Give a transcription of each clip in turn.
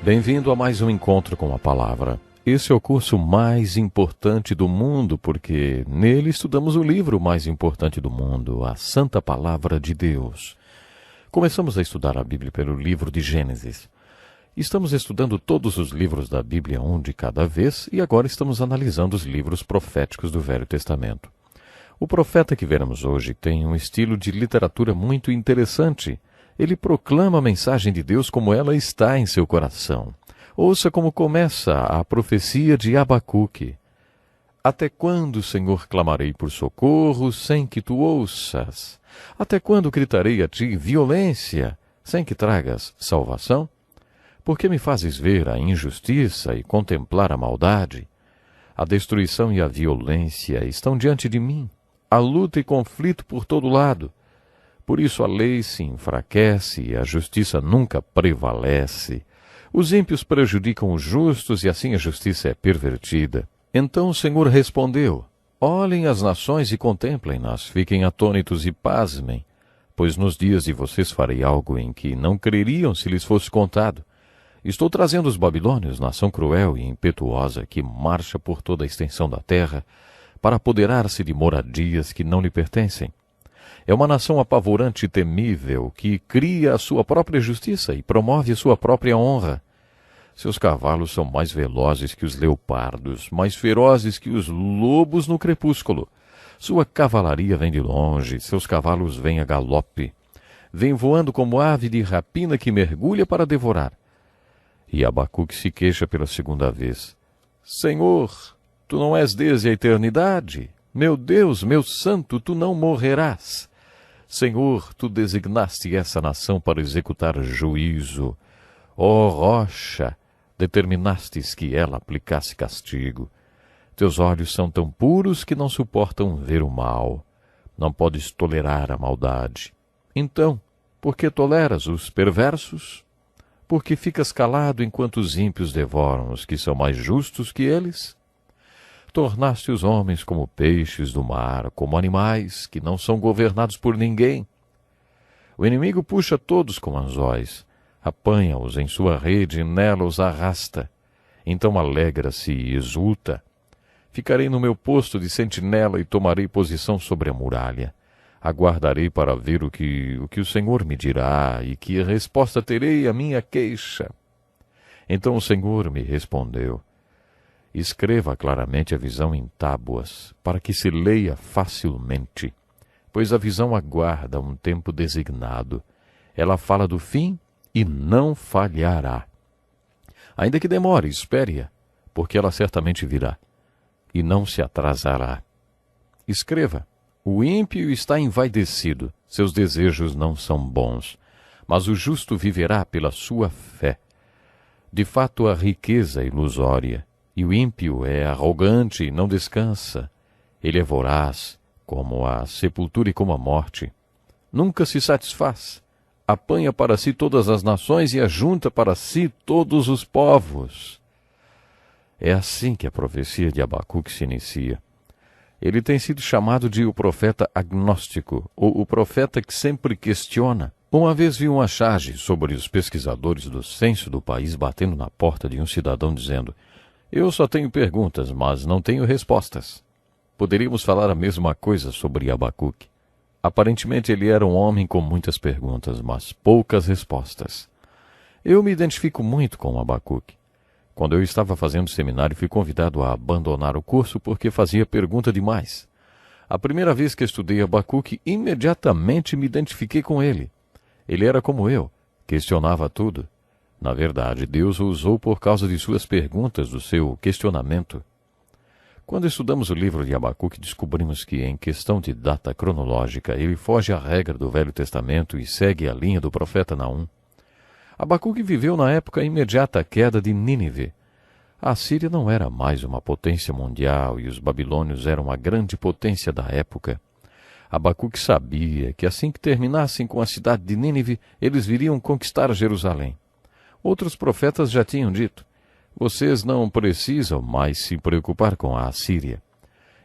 Bem-vindo a mais um encontro com a Palavra. Esse é o curso mais importante do mundo, porque nele estudamos o livro mais importante do mundo, a Santa Palavra de Deus. Começamos a estudar a Bíblia pelo livro de Gênesis. Estamos estudando todos os livros da Bíblia, um de cada vez, e agora estamos analisando os livros proféticos do Velho Testamento. O profeta que veremos hoje tem um estilo de literatura muito interessante. Ele proclama a mensagem de Deus como ela está em seu coração. Ouça como começa a profecia de Abacuque. Até quando, Senhor, clamarei por socorro sem que tu ouças? Até quando gritarei a ti violência sem que tragas salvação? Por que me fazes ver a injustiça e contemplar a maldade? A destruição e a violência estão diante de mim. Há luta e conflito por todo lado. Por isso a lei se enfraquece e a justiça nunca prevalece. Os ímpios prejudicam os justos e assim a justiça é pervertida. Então o Senhor respondeu: olhem as nações e contemplem-nas, fiquem atônitos e pasmem, pois nos dias de vocês farei algo em que não creriam se lhes fosse contado. Estou trazendo os babilônios, nação cruel e impetuosa, que marcha por toda a extensão da terra, para apoderar-se de moradias que não lhe pertencem. É uma nação apavorante e temível, que cria a sua própria justiça e promove a sua própria honra. Seus cavalos são mais velozes que os leopardos, mais ferozes que os lobos no crepúsculo. Sua cavalaria vem de longe, seus cavalos vêm a galope. Vem voando como ave de rapina que mergulha para devorar. E Abacuque se queixa pela segunda vez. Senhor, tu não és desde a eternidade? Meu Deus, meu santo, tu não morrerás. Senhor, tu designaste essa nação para executar juízo. Ó rocha, determinastes que ela aplicasse castigo. Teus olhos são tão puros que não suportam ver o mal. Não podes tolerar a maldade. Então, por que toleras os perversos? Por que ficas calado enquanto os ímpios devoram os que são mais justos que eles? Tornaste os homens como peixes do mar, como animais que não são governados por ninguém. O inimigo puxa todos com anzóis, apanha-os em sua rede e nela os arrasta. Então alegra-se e exulta. Ficarei no meu posto de sentinela e tomarei posição sobre a muralha. Aguardarei para ver o que o Senhor me dirá e que resposta terei à minha queixa. Então o Senhor me respondeu: escreva claramente a visão em tábuas, para que se leia facilmente, pois a visão aguarda um tempo designado. Ela fala do fim e não falhará. Ainda que demore, espere-a, porque ela certamente virá, e não se atrasará. Escreva: o ímpio está envaidecido, seus desejos não são bons, mas o justo viverá pela sua fé. De fato, a riqueza é ilusória, e o ímpio é arrogante e não descansa. Ele é voraz, como a sepultura e como a morte. Nunca se satisfaz. Apanha para si todas as nações e ajunta para si todos os povos. É assim que a profecia de Abacuque se inicia. Ele tem sido chamado de o profeta agnóstico, ou o profeta que sempre questiona. Uma vez vi uma charge sobre os pesquisadores do censo do país batendo na porta de um cidadão dizendo: eu só tenho perguntas, mas não tenho respostas. Poderíamos falar a mesma coisa sobre Abacuque. Aparentemente ele era um homem com muitas perguntas, mas poucas respostas. Eu me identifico muito com Abacuque. Quando eu estava fazendo seminário, fui convidado a abandonar o curso porque fazia pergunta demais. A primeira vez que estudei Abacuque, imediatamente me identifiquei com ele. Ele era como eu, questionava tudo. Na verdade, Deus o usou por causa de suas perguntas, do seu questionamento. Quando estudamos o livro de Abacuque, descobrimos que, em questão de data cronológica, ele foge à regra do Velho Testamento e segue a linha do profeta Naum. Abacuque viveu na época imediata à queda de Nínive. A Síria não era mais uma potência mundial e os babilônios eram a grande potência da época. Abacuque sabia que, assim que terminassem com a cidade de Nínive, eles viriam conquistar Jerusalém. Outros profetas já tinham dito: vocês não precisam mais se preocupar com a Assíria.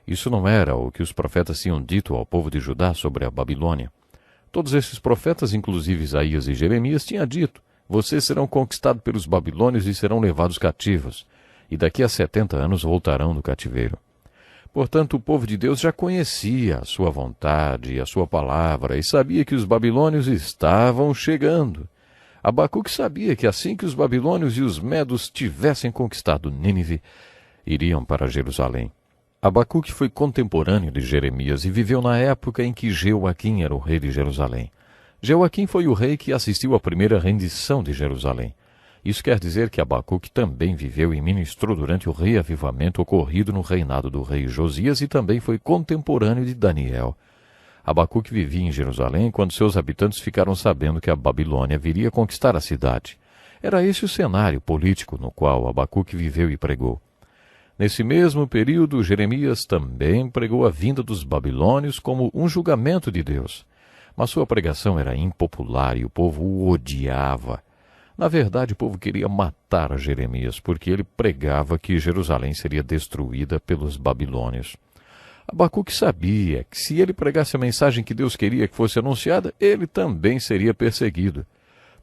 Isso não era o que os profetas tinham dito ao povo de Judá sobre a Babilônia. Todos esses profetas, inclusive Isaías e Jeremias, tinham dito: Vocês serão conquistados pelos babilônios e serão levados cativos, e daqui a 70 anos voltarão do cativeiro. Portanto, o povo de Deus já conhecia a sua vontade e a sua palavra, e sabia que os babilônios estavam chegando. Abacuque sabia que assim que os babilônios e os medos tivessem conquistado Nínive, iriam para Jerusalém. Abacuque foi contemporâneo de Jeremias e viveu na época em que Jeoaquim era o rei de Jerusalém. Jeoaquim foi o rei que assistiu à primeira rendição de Jerusalém. Isso quer dizer que Abacuque também viveu e ministrou durante o reavivamento ocorrido no reinado do rei Josias e também foi contemporâneo de Daniel. Abacuque vivia em Jerusalém quando seus habitantes ficaram sabendo que a Babilônia viria conquistar a cidade. Era esse o cenário político no qual Abacuque viveu e pregou. Nesse mesmo período, Jeremias também pregou a vinda dos babilônios como um julgamento de Deus. Mas sua pregação era impopular e o povo o odiava. Na verdade, o povo queria matar Jeremias, porque ele pregava que Jerusalém seria destruída pelos babilônios. Abacuque sabia que se ele pregasse a mensagem que Deus queria que fosse anunciada, ele também seria perseguido.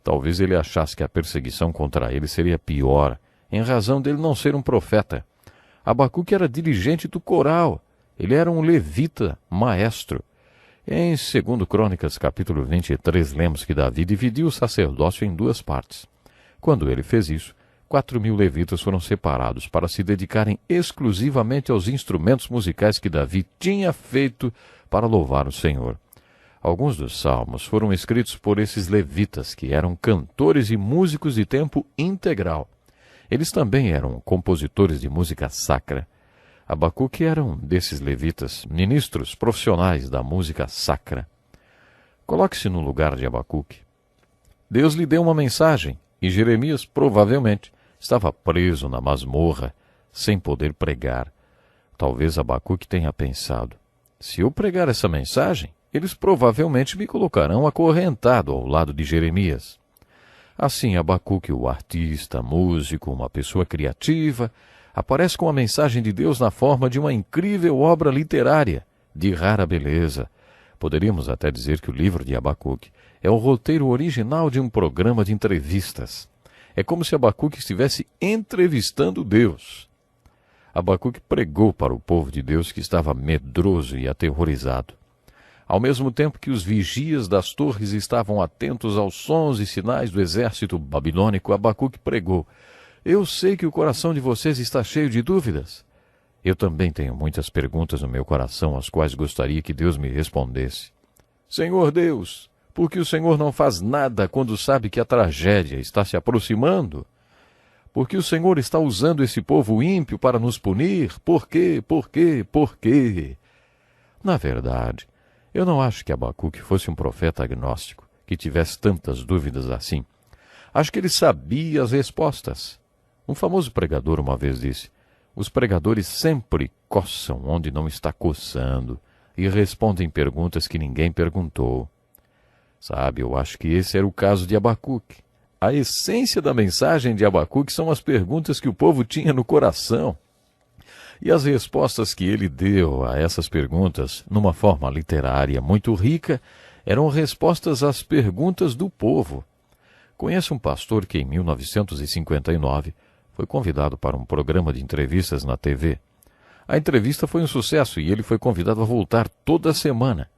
Talvez ele achasse que a perseguição contra ele seria pior, em razão dele não ser um profeta. Abacuque era dirigente do coral, ele era um levita maestro. Em 2 Crônicas, capítulo 23, lemos que Davi dividiu o sacerdócio em duas partes. Quando ele fez isso, 4.000 levitas foram separados para se dedicarem exclusivamente aos instrumentos musicais que Davi tinha feito para louvar o Senhor. Alguns dos salmos foram escritos por esses levitas, que eram cantores e músicos de tempo integral. Eles também eram compositores de música sacra. Abacuque era um desses levitas, ministros profissionais da música sacra. Coloque-se no lugar de Abacuque. Deus lhe deu uma mensagem e Jeremias, provavelmente, estava preso na masmorra, sem poder pregar. Talvez Abacuque tenha pensado: se eu pregar essa mensagem, eles provavelmente me colocarão acorrentado ao lado de Jeremias. Assim, Abacuque, o artista, músico, uma pessoa criativa, aparece com a mensagem de Deus na forma de uma incrível obra literária, de rara beleza. Poderíamos até dizer que o livro de Abacuque é o roteiro original de um programa de entrevistas. É como se Abacuque estivesse entrevistando Deus. Abacuque pregou para o povo de Deus que estava medroso e aterrorizado. Ao mesmo tempo que os vigias das torres estavam atentos aos sons e sinais do exército babilônico, Abacuque pregou: eu sei que o coração de vocês está cheio de dúvidas. Eu também tenho muitas perguntas no meu coração, às quais gostaria que Deus me respondesse. Senhor Deus, por que o Senhor não faz nada quando sabe que a tragédia está se aproximando? Por que o Senhor está usando esse povo ímpio para nos punir? Por quê? Por quê? Por quê? Na verdade, eu não acho que Abacuque fosse um profeta agnóstico, que tivesse tantas dúvidas assim. Acho que ele sabia as respostas. Um famoso pregador uma vez disse: os pregadores sempre coçam onde não está coçando e respondem perguntas que ninguém perguntou. Sabe, eu acho que esse era o caso de Abacuque. A essência da mensagem de Abacuque são as perguntas que o povo tinha no coração. E as respostas que ele deu a essas perguntas, numa forma literária muito rica, eram respostas às perguntas do povo. Conheço um pastor que, em 1959, foi convidado para um programa de entrevistas na TV. A entrevista foi um sucesso e ele foi convidado a voltar toda semana.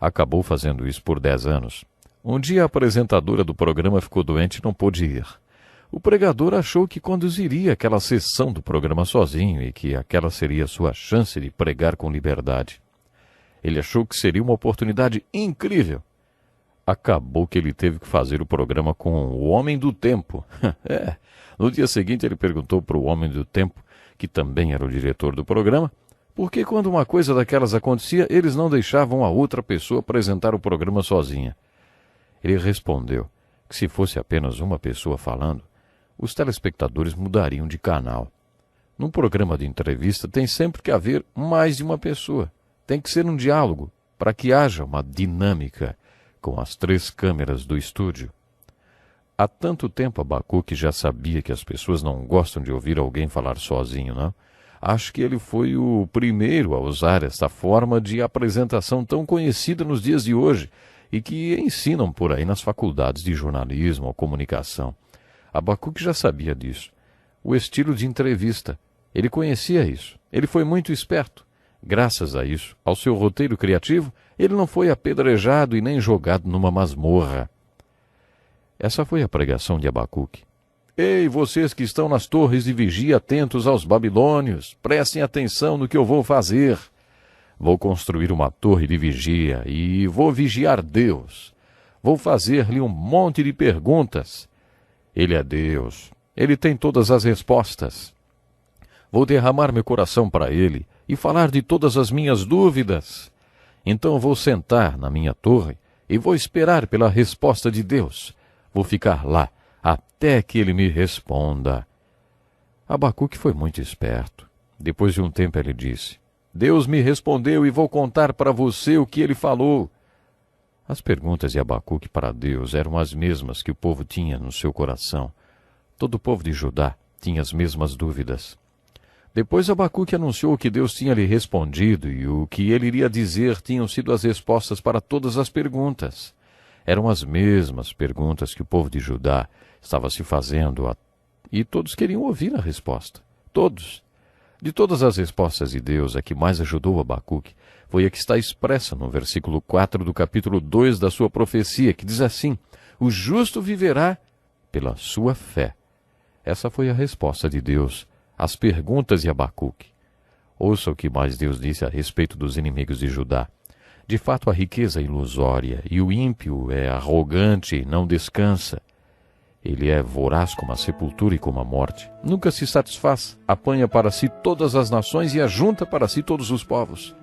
Acabou fazendo isso por 10 anos. Um dia a apresentadora do programa ficou doente e não pôde ir. O pregador achou que conduziria aquela sessão do programa sozinho e que aquela seria sua chance de pregar com liberdade. Ele achou que seria uma oportunidade incrível. Acabou que ele teve que fazer o programa com o Homem do Tempo. No dia seguinte ele perguntou para o Homem do Tempo, que também era o diretor do programa, por que quando uma coisa daquelas acontecia, eles não deixavam a outra pessoa apresentar o programa sozinha. Ele respondeu que se fosse apenas uma pessoa falando, os telespectadores mudariam de canal. Num programa de entrevista tem sempre que haver mais de uma pessoa. Tem que ser um diálogo, para que haja uma dinâmica com as 3 câmeras do estúdio. Há tanto tempo Abacuque já sabia que as pessoas não gostam de ouvir alguém falar sozinho, não? Acho que ele foi o primeiro a usar esta forma de apresentação tão conhecida nos dias de hoje e que ensinam por aí nas faculdades de jornalismo ou comunicação. Abacuque já sabia disso. O estilo de entrevista. Ele conhecia isso. Ele foi muito esperto. Graças a isso, ao seu roteiro criativo, ele não foi apedrejado e nem jogado numa masmorra. Essa foi a pregação de Abacuque. Ei, vocês que estão nas torres de vigia, atentos aos babilônios, prestem atenção no que eu vou fazer. Vou construir uma torre de vigia e vou vigiar Deus. Vou fazer-lhe um monte de perguntas. Ele é Deus. Ele tem todas as respostas. Vou derramar meu coração para ele e falar de todas as minhas dúvidas. Então vou sentar na minha torre e vou esperar pela resposta de Deus. Vou ficar lá até que ele me responda. Abacuque foi muito esperto. Depois de um tempo ele disse: Deus me respondeu e vou contar para você o que ele falou. As perguntas de Abacuque para Deus eram as mesmas que o povo tinha no seu coração. Todo o povo de Judá tinha as mesmas dúvidas. Depois Abacuque anunciou que Deus tinha lhe respondido e o que ele iria dizer tinham sido as respostas para todas as perguntas. Eram as mesmas perguntas que o povo de Judá estava se fazendo e todos queriam ouvir a resposta. Todos. De todas as respostas de Deus, a que mais ajudou Abacuque foi a que está expressa no versículo 4 do capítulo 2 da sua profecia, que diz assim: O justo viverá pela sua fé. Essa foi a resposta de Deus às perguntas de Abacuque. Ouça o que mais Deus disse a respeito dos inimigos de Judá. De fato, a riqueza é ilusória, e o ímpio é arrogante e não descansa. Ele é voraz como a sepultura e como a morte. Nunca se satisfaz, apanha para si todas as nações e ajunta para si todos os povos.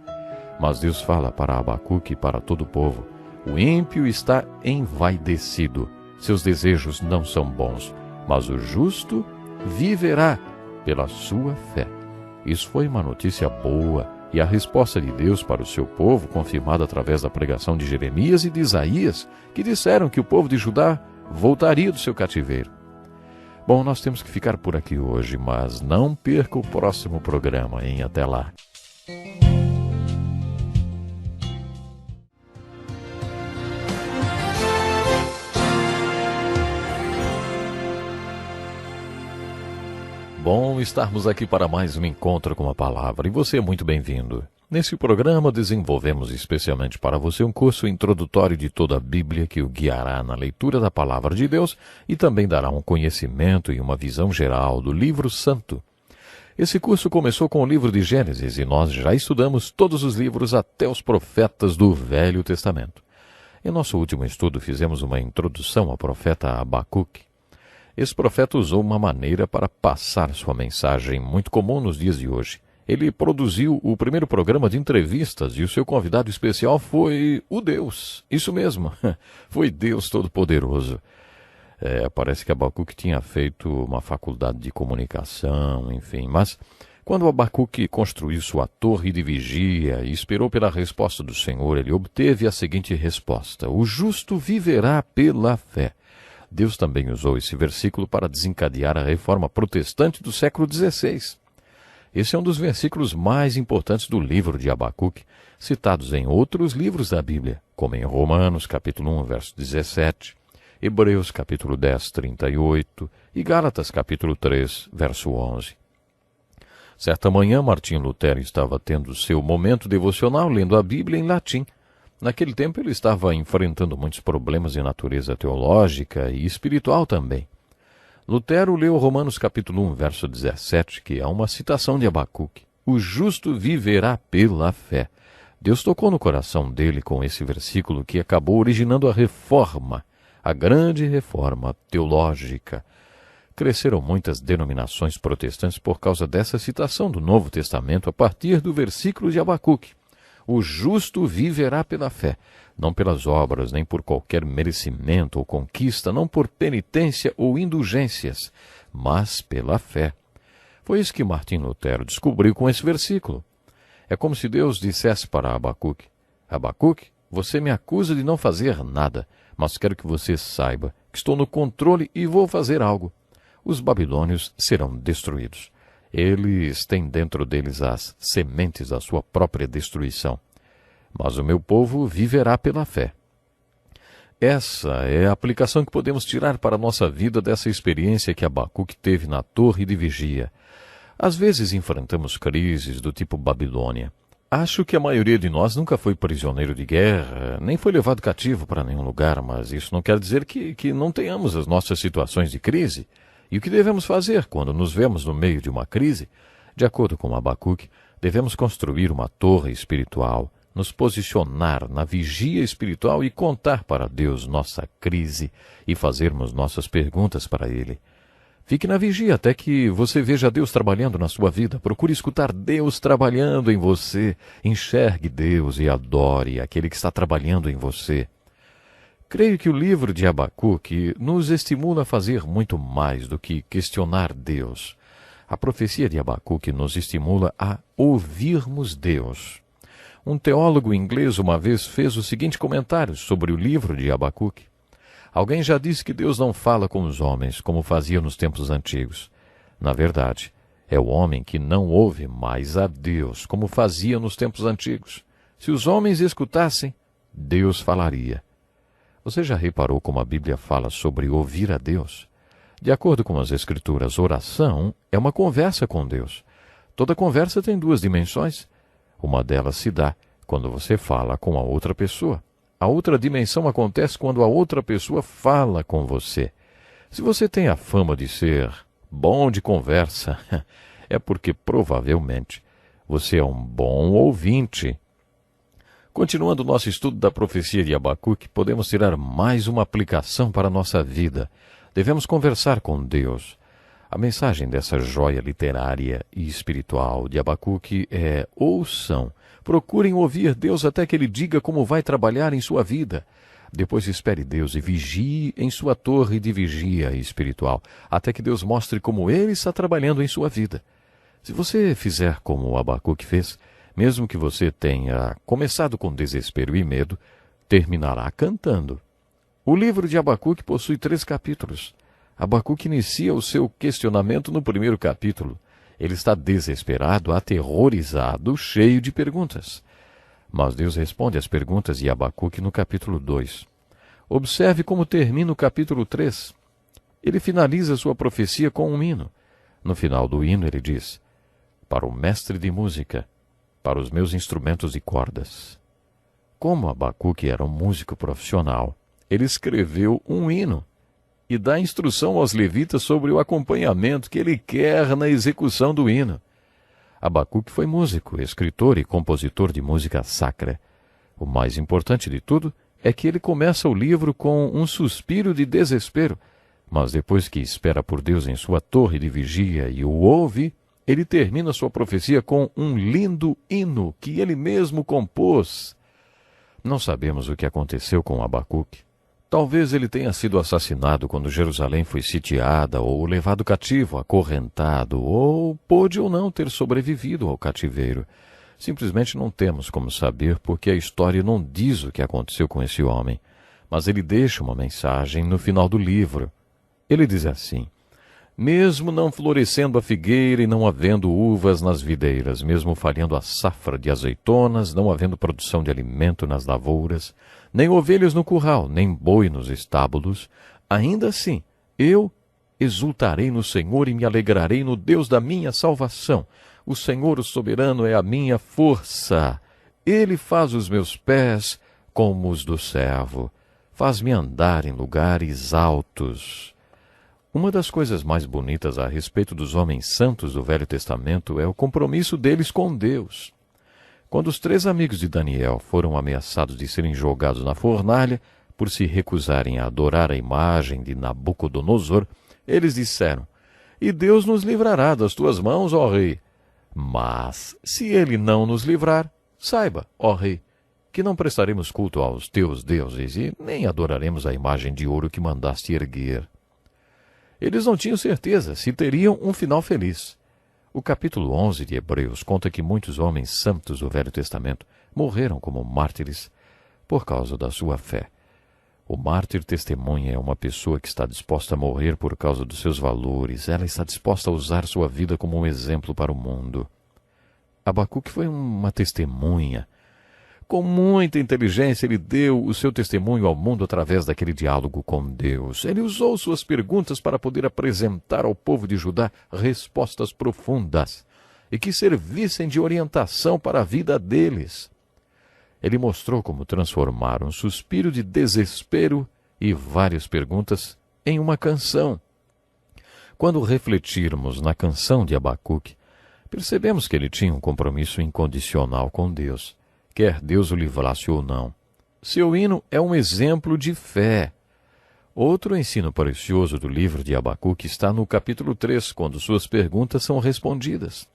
Mas Deus fala para Abacuque e para todo o povo: O ímpio está envaidecido, seus desejos não são bons, mas o justo viverá pela sua fé. Isso foi uma notícia boa, e a resposta de Deus para o seu povo, confirmada através da pregação de Jeremias e de Isaías, que disseram que o povo de Judá voltaria do seu cativeiro. Bom, nós temos que ficar por aqui hoje, mas não perca o próximo programa, hein? Até lá. Bom estarmos aqui para mais um encontro com a palavra, e você é muito bem-vindo. Nesse programa desenvolvemos especialmente para você um curso introdutório de toda a Bíblia que o guiará na leitura da palavra de Deus e também dará um conhecimento e uma visão geral do livro santo. Esse curso começou com o livro de Gênesis e nós já estudamos todos os livros até os profetas do Velho Testamento. Em nosso último estudo fizemos uma introdução ao profeta Abacuque. Esse profeta usou uma maneira para passar sua mensagem muito comum nos dias de hoje. Ele produziu o primeiro programa de entrevistas e o seu convidado especial foi o Deus. Isso mesmo, foi Deus Todo-Poderoso. Parece que Abacuque tinha feito uma faculdade de comunicação, enfim. Mas quando Abacuque construiu sua torre de vigia e esperou pela resposta do Senhor, ele obteve a seguinte resposta: O justo viverá pela fé. Deus também usou esse versículo para desencadear a reforma protestante do século XVI. Esse é um dos versículos mais importantes do livro de Abacuque, citados em outros livros da Bíblia, como em Romanos, capítulo 1, verso 17, Hebreus, capítulo 10, 38 e Gálatas, capítulo 3, verso 11. Certa manhã, Martinho Lutero estava tendo seu momento devocional lendo a Bíblia em latim. Naquele tempo ele estava enfrentando muitos problemas de natureza teológica e espiritual também. Lutero leu Romanos capítulo 1, verso 17, que é uma citação de Abacuque. O justo viverá pela fé. Deus tocou no coração dele com esse versículo que acabou originando a reforma, a grande reforma teológica. Cresceram muitas denominações protestantes por causa dessa citação do Novo Testamento a partir do versículo de Abacuque. O justo viverá pela fé, não pelas obras, nem por qualquer merecimento ou conquista, não por penitência ou indulgências, mas pela fé. Foi isso que Martinho Lutero descobriu com esse versículo. É como se Deus dissesse para Abacuque: Abacuque, você me acusa de não fazer nada, mas quero que você saiba que estou no controle e vou fazer algo. Os babilônios serão destruídos. Eles têm dentro deles as sementes da sua própria destruição. Mas o meu povo viverá pela fé. Essa é a aplicação que podemos tirar para a nossa vida dessa experiência que Abacuque teve na torre de vigia. Às vezes enfrentamos crises do tipo Babilônia. Acho que a maioria de nós nunca foi prisioneiro de guerra, nem foi levado cativo para nenhum lugar, mas isso não quer dizer que não tenhamos as nossas situações de crise. E o que devemos fazer quando nos vemos no meio de uma crise? De acordo com Abacuque, devemos construir uma torre espiritual, nos posicionar na vigia espiritual e contar para Deus nossa crise e fazermos nossas perguntas para Ele. Fique na vigia até que você veja Deus trabalhando na sua vida. Procure escutar Deus trabalhando em você. Enxergue Deus e adore aquele que está trabalhando em você. Creio que o livro de Abacuque nos estimula a fazer muito mais do que questionar Deus. A profecia de Abacuque nos estimula a ouvirmos Deus. Um teólogo inglês uma vez fez o seguinte comentário sobre o livro de Abacuque. Alguém já disse que Deus não fala com os homens, como fazia nos tempos antigos. Na verdade, é o homem que não ouve mais a Deus, como fazia nos tempos antigos. Se os homens escutassem, Deus falaria. Você já reparou como a Bíblia fala sobre ouvir a Deus? De acordo com as Escrituras, oração é uma conversa com Deus. Toda conversa tem duas dimensões. Uma delas se dá quando você fala com a outra pessoa. A outra dimensão acontece quando a outra pessoa fala com você. Se você tem a fama de ser bom de conversa, é porque provavelmente você é um bom ouvinte. Continuando o nosso estudo da profecia de Abacuque, podemos tirar mais uma aplicação para a nossa vida. Devemos conversar com Deus. A mensagem dessa joia literária e espiritual de Abacuque é: ouçam. Procurem ouvir Deus até que Ele diga como vai trabalhar em sua vida. Depois espere Deus e vigie em sua torre de vigia espiritual, até que Deus mostre como Ele está trabalhando em sua vida. Se você fizer como o Abacuque fez, mesmo que você tenha começado com desespero e medo, terminará cantando. O livro de Abacuque possui 3 capítulos. Abacuque inicia o seu questionamento no primeiro capítulo. Ele está desesperado, aterrorizado, cheio de perguntas. Mas Deus responde às perguntas de Abacuque no capítulo 2. Observe como termina o capítulo 3. Ele finaliza sua profecia com um hino. No final do hino ele diz: para o mestre de música, para os meus instrumentos de cordas. Como Abacuque era um músico profissional, ele escreveu um hino e dá instrução aos levitas sobre o acompanhamento que ele quer na execução do hino. Abacuque foi músico, escritor e compositor de música sacra. O mais importante de tudo é que ele começa o livro com um suspiro de desespero, mas depois que espera por Deus em sua torre de vigia e o ouve, ele termina sua profecia com um lindo hino que ele mesmo compôs. Não sabemos o que aconteceu com Abacuque. Talvez ele tenha sido assassinado quando Jerusalém foi sitiada, ou levado cativo, acorrentado, ou pôde ou não ter sobrevivido ao cativeiro. Simplesmente não temos como saber, porque a história não diz o que aconteceu com esse homem. Mas ele deixa uma mensagem no final do livro. Ele diz assim: mesmo não florescendo a figueira e não havendo uvas nas videiras, mesmo falhando a safra de azeitonas, não havendo produção de alimento nas lavouras, nem ovelhas no curral, nem boi nos estábulos, ainda assim eu exultarei no Senhor e me alegrarei no Deus da minha salvação. O Senhor, o soberano, é a minha força. Ele faz os meus pés como os do servo, faz-me andar em lugares altos. Uma das coisas mais bonitas a respeito dos homens santos do Velho Testamento é o compromisso deles com Deus. Quando os 3 amigos de Daniel foram ameaçados de serem jogados na fornalha por se recusarem a adorar a imagem de Nabucodonosor, eles disseram: e Deus nos livrará das tuas mãos, ó rei. Mas, se ele não nos livrar, saiba, ó rei, que não prestaremos culto aos teus deuses e nem adoraremos a imagem de ouro que mandaste erguer. Eles não tinham certeza se teriam um final feliz. O capítulo 11 de Hebreus conta que muitos homens santos do Velho Testamento morreram como mártires por causa da sua fé. O mártir testemunha é uma pessoa que está disposta a morrer por causa dos seus valores. Ela está disposta a usar sua vida como um exemplo para o mundo. Abacuque foi uma testemunha. Com muita inteligência, ele deu o seu testemunho ao mundo através daquele diálogo com Deus. Ele usou suas perguntas para poder apresentar ao povo de Judá respostas profundas e que servissem de orientação para a vida deles. Ele mostrou como transformar um suspiro de desespero e várias perguntas em uma canção. Quando refletirmos na canção de Abacuque, percebemos que ele tinha um compromisso incondicional com Deus, quer Deus o livrasse ou não. Seu hino é um exemplo de fé. Outro ensino precioso do livro de Abacuque está no capítulo 3, quando suas perguntas são respondidas.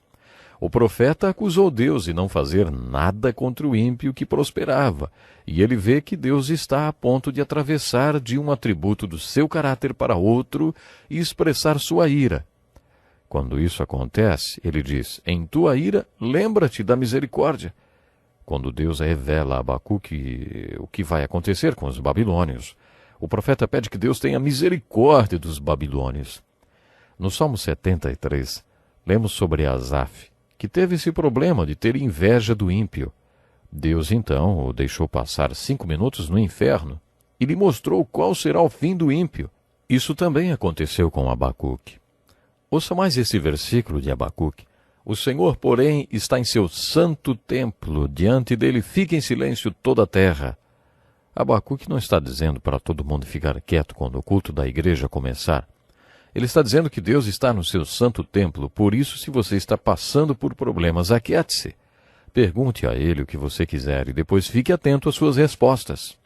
O profeta acusou Deus de não fazer nada contra o ímpio que prosperava, e ele vê que Deus está a ponto de atravessar de um atributo do seu caráter para outro e expressar sua ira. Quando isso acontece, ele diz: em tua ira, lembra-te da misericórdia. Quando Deus revela a Abacuque o que vai acontecer com os babilônios, o profeta pede que Deus tenha misericórdia dos babilônios. No Salmo 73, lemos sobre Asaf, que teve esse problema de ter inveja do ímpio. Deus, então, o deixou passar 5 minutos no inferno e lhe mostrou qual será o fim do ímpio. Isso também aconteceu com Abacuque. Ouça mais esse versículo de Abacuque. O Senhor, porém, está em seu santo templo, diante dele fica em silêncio toda a terra. Abacuque não está dizendo para todo mundo ficar quieto quando o culto da igreja começar. Ele está dizendo que Deus está no seu santo templo, por isso, se você está passando por problemas, aquiete-se. Pergunte a ele o que você quiser e depois fique atento às suas respostas.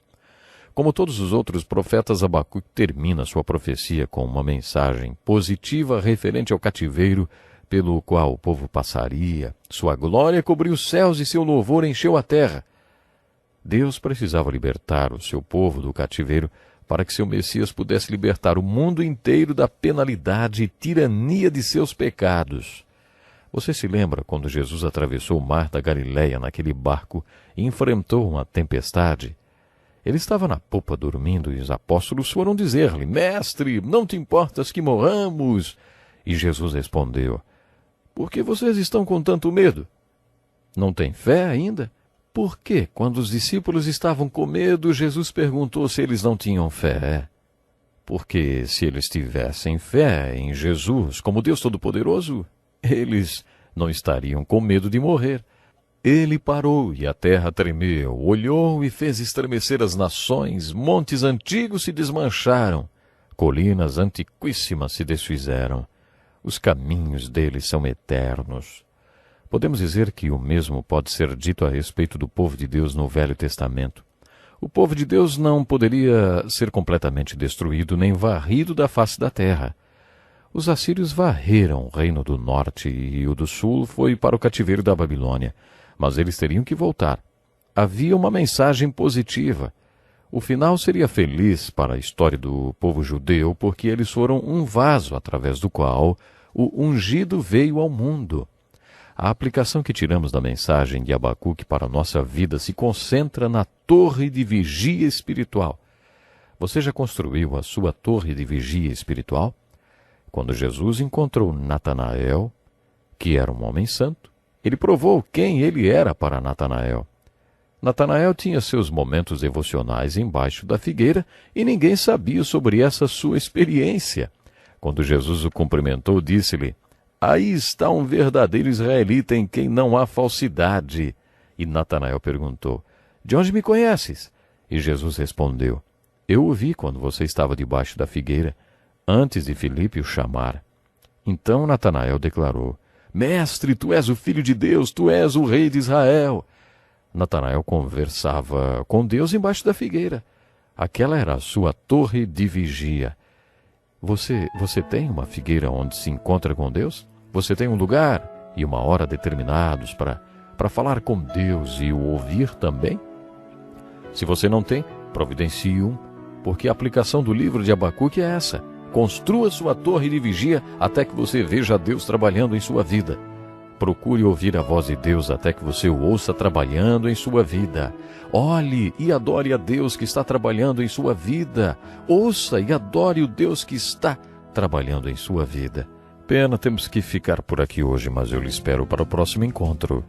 Como todos os outros profetas, Abacuque termina sua profecia com uma mensagem positiva referente ao cativeiro pelo qual o povo passaria. Sua glória cobriu os céus e seu louvor encheu a terra. Deus precisava libertar o seu povo do cativeiro para que seu Messias pudesse libertar o mundo inteiro da penalidade e tirania de seus pecados. Você se lembra quando Jesus atravessou o mar da Galileia naquele barco e enfrentou uma tempestade? Ele estava na popa dormindo e os apóstolos foram dizer-lhe: Mestre, não te importas que morramos? E Jesus respondeu: Por que vocês estão com tanto medo? Não têm fé ainda? Por que, quando os discípulos estavam com medo, Jesus perguntou se eles não tinham fé? Porque se eles tivessem fé em Jesus, como Deus Todo-Poderoso, eles não estariam com medo de morrer. Ele parou e a terra tremeu, olhou e fez estremecer as nações, montes antigos se desmancharam, colinas antiquíssimas se desfizeram. Os caminhos dele são eternos. Podemos dizer que o mesmo pode ser dito a respeito do povo de Deus no Velho Testamento. O povo de Deus não poderia ser completamente destruído nem varrido da face da terra. Os assírios varreram o reino do norte e o do sul foi para o cativeiro da Babilônia, mas eles teriam que voltar. Havia uma mensagem positiva. O final seria feliz para a história do povo judeu, porque eles foram um vaso através do qual o ungido veio ao mundo. A aplicação que tiramos da mensagem de Abacuque para a nossa vida se concentra na torre de vigia espiritual. Você já construiu a sua torre de vigia espiritual? Quando Jesus encontrou Natanael, que era um homem santo, ele provou quem ele era para Natanael. Natanael tinha seus momentos devocionais embaixo da figueira e ninguém sabia sobre essa sua experiência. Quando Jesus o cumprimentou, disse-lhe: Aí está um verdadeiro israelita em quem não há falsidade. E Natanael perguntou: De onde me conheces? E Jesus respondeu: Eu o vi quando você estava debaixo da figueira, antes de Filipe o chamar. Então Natanael declarou: Mestre, tu és o Filho de Deus, tu és o Rei de Israel. Natanael conversava com Deus embaixo da figueira. Aquela era a sua torre de vigia. Você tem uma figueira onde se encontra com Deus? Você tem um lugar e uma hora determinados para falar com Deus e o ouvir também? Se você não tem, providencie um, porque a aplicação do livro de Abacuque é essa. Construa sua torre de vigia até que você veja Deus trabalhando em sua vida. Procure ouvir a voz de Deus até que você o ouça trabalhando em sua vida. Olhe e adore a Deus que está trabalhando em sua vida. Ouça e adore o Deus que está trabalhando em sua vida. Pena, temos que ficar por aqui hoje, mas eu lhe espero para o próximo encontro.